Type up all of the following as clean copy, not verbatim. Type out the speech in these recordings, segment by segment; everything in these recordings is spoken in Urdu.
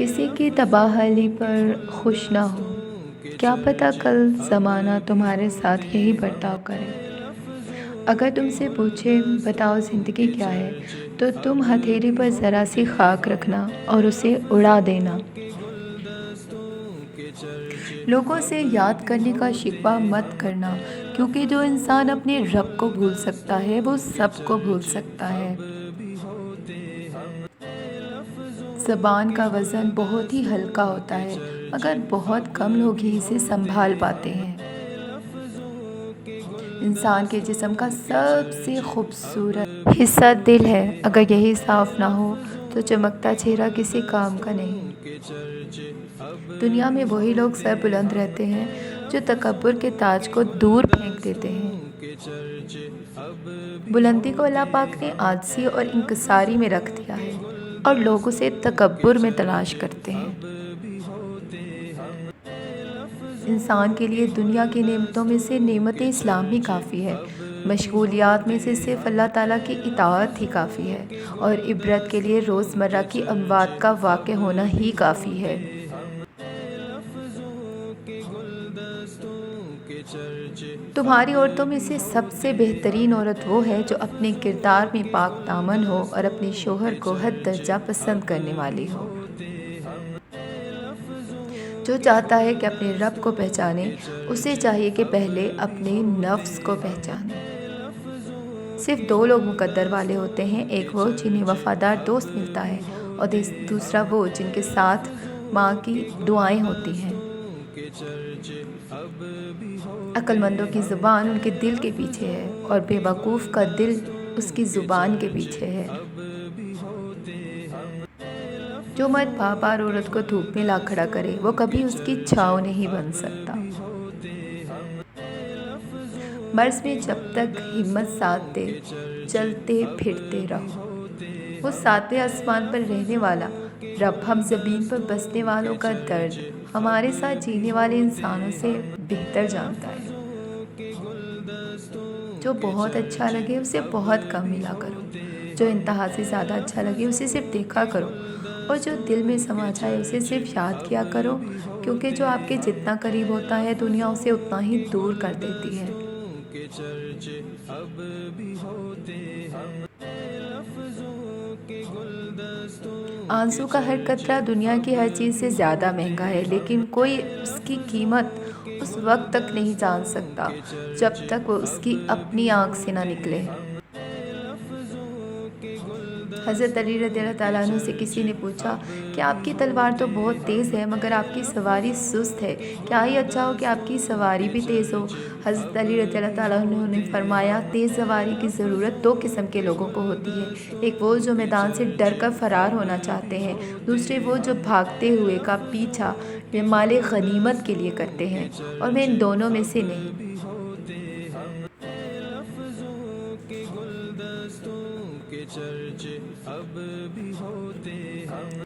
کسی کی تباہی پر خوش نہ ہو، کیا پتہ کل زمانہ تمہارے ساتھ یہی برتاؤ کرے۔ اگر تم سے پوچھے بتاؤ زندگی کیا ہے، تو تم ہتھیلی پر ذرا سی خاک رکھنا اور اسے اڑا دینا۔ لوگوں سے یاد کرنے کا شکوہ مت کرنا، کیونکہ جو انسان اپنے رب کو بھول سکتا ہے وہ سب کو بھول سکتا ہے۔ زبان کا وزن بہت ہی ہلکا ہوتا ہے، مگر بہت کم لوگ ہی اسے سنبھال پاتے ہیں۔ انسان کے جسم کا سب سے خوبصورت حصہ دل ہے، اگر یہی صاف نہ ہو تو چمکتا چہرہ کسی کام کا نہیں۔ دنیا میں وہی لوگ سر بلند رہتے ہیں جو تکبر کے تاج کو دور پھینک دیتے ہیں۔ بلندی کو اللہ پاک نے عاجزی اور انکساری میں رکھ دیا ہے، اور لوگ اسے تکبر میں تلاش کرتے ہیں۔ انسان کے لیے دنیا کی نعمتوں میں سے نعمت اسلام ہی کافی ہے، مشغولیات میں سے صرف اللہ تعالیٰ کی اطاعت ہی کافی ہے، اور عبرت کے لیے روزمرہ کی اموات کا واقع ہونا ہی کافی ہے۔ تمہاری عورتوں میں سے سب سے بہترین عورت وہ ہے جو اپنے کردار میں پاک دامن ہو اور اپنے شوہر کو حد درجہ پسند کرنے والی ہو۔ جو چاہتا ہے کہ اپنے رب کو پہچانے، اسے چاہیے کہ پہلے اپنے نفس کو پہچانے۔ صرف دو لوگ مقدر والے ہوتے ہیں، ایک وہ جنہیں وفادار دوست ملتا ہے، اور دوسرا وہ جن کے ساتھ ماں کی دعائیں ہوتی ہیں۔ عقل مندوں کی زبان ان کے دل کے پیچھے ہے، اور بے وقوف کا دل اس کی زبان کے پیچھے ہے۔ جو مرد بار بار عورت کو دھوپ میں لا کھڑا کرے، وہ کبھی اس کی چھاؤں نہیں بن سکتا۔ مرض میں جب تک ہمت ساتھ دے، چلتے پھرتے رہو۔ وہ ساتویں آسمان پر رہنے والا رب ہم زمین پر بسنے والوں کا درد ہمارے ساتھ جینے والے انسانوں سے بہتر جانتا ہے۔ جو بہت اچھا لگے اسے بہت کم ملا کرو، جو انتہا سے زیادہ اچھا لگے اسے صرف دیکھا کرو، اور جو دل میں سما جائے اسے صرف یاد کیا کرو، کیونکہ جو آپ کے جتنا قریب ہوتا ہے دنیا اسے اتنا ہی دور کر دیتی ہے۔ آنسو کا ہر قطرہ دنیا کی ہر چیز سے زیادہ مہنگا ہے، لیکن کوئی اس کی قیمت اس وقت تک نہیں جان سکتا جب تک وہ اس کی اپنی آنکھ سے نہ نکلے۔ حضرت علی رضی اللہ تعالیٰ عنہ سے کسی نے پوچھا کہ آپ کی تلوار تو بہت تیز ہے مگر آپ کی سواری سست ہے، کیا ہی اچھا ہو کہ آپ کی سواری بھی تیز ہو۔ حضرت علی رضی اللہ تعالیٰ عنہ نے فرمایا، تیز سواری کی ضرورت دو قسم کے لوگوں کو ہوتی ہے، ایک وہ جو میدان سے ڈر کر فرار ہونا چاہتے ہیں، دوسرے وہ جو بھاگتے ہوئے کا پیچھا مال غنیمت کے لیے کرتے ہیں، اور میں ان دونوں میں سے نہیں۔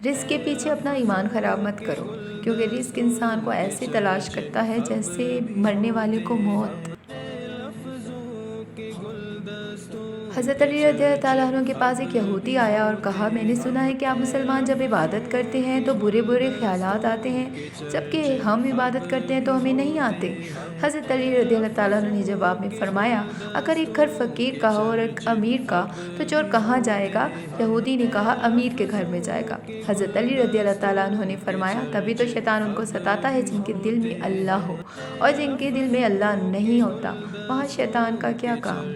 رزق کے پیچھے اپنا ایمان خراب مت کرو، کیونکہ رزق انسان کو ایسے تلاش کرتا ہے جیسے مرنے والے کو موت۔ حضرت علی رضی اللہ تعالیٰ عنہ کے پاس ایک یہودی آیا اور کہا، میں نے سنا ہے کہ آپ مسلمان جب عبادت کرتے ہیں تو برے برے خیالات آتے ہیں، جبکہ ہم عبادت کرتے ہیں تو ہمیں نہیں آتے۔ حضرت علی رضی اللہ تعالیٰ عنہ نے جواب میں فرمایا، اگر ایک گھر فقیر کا ہو اور ایک امیر کا تو چور کہاں جائے گا؟ یہودی نے کہا، امیر کے گھر میں جائے گا۔ حضرت علی رضی اللہ تعالیٰ عنہ نے فرمایا، تبھی تو شیطان ان کو ستاتا ہے جن کے دل میں اللہ ہو، اور جن کے دل میں اللہ نہیں ہوتا وہاں شیطان کا کیا کام۔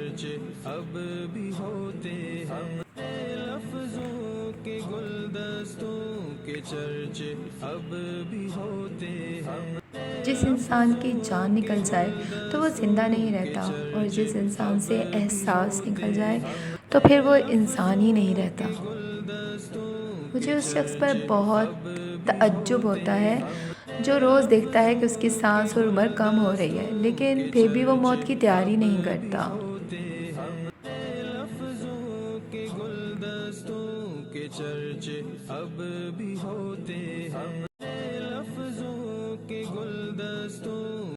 جس انسان کی جان نکل جائے تو وہ زندہ نہیں رہتا، اور جس انسان سے احساس نکل جائے تو پھر وہ انسان ہی نہیں رہتا۔ مجھے اس شخص پر بہت تعجب ہوتا ہے جو روز دیکھتا ہے کہ اس کی سانس اور عمر کم ہو رہی ہے، لیکن پھر بھی وہ موت کی تیاری نہیں کرتا۔ چرچے اب بھی ہوتے ہیں۔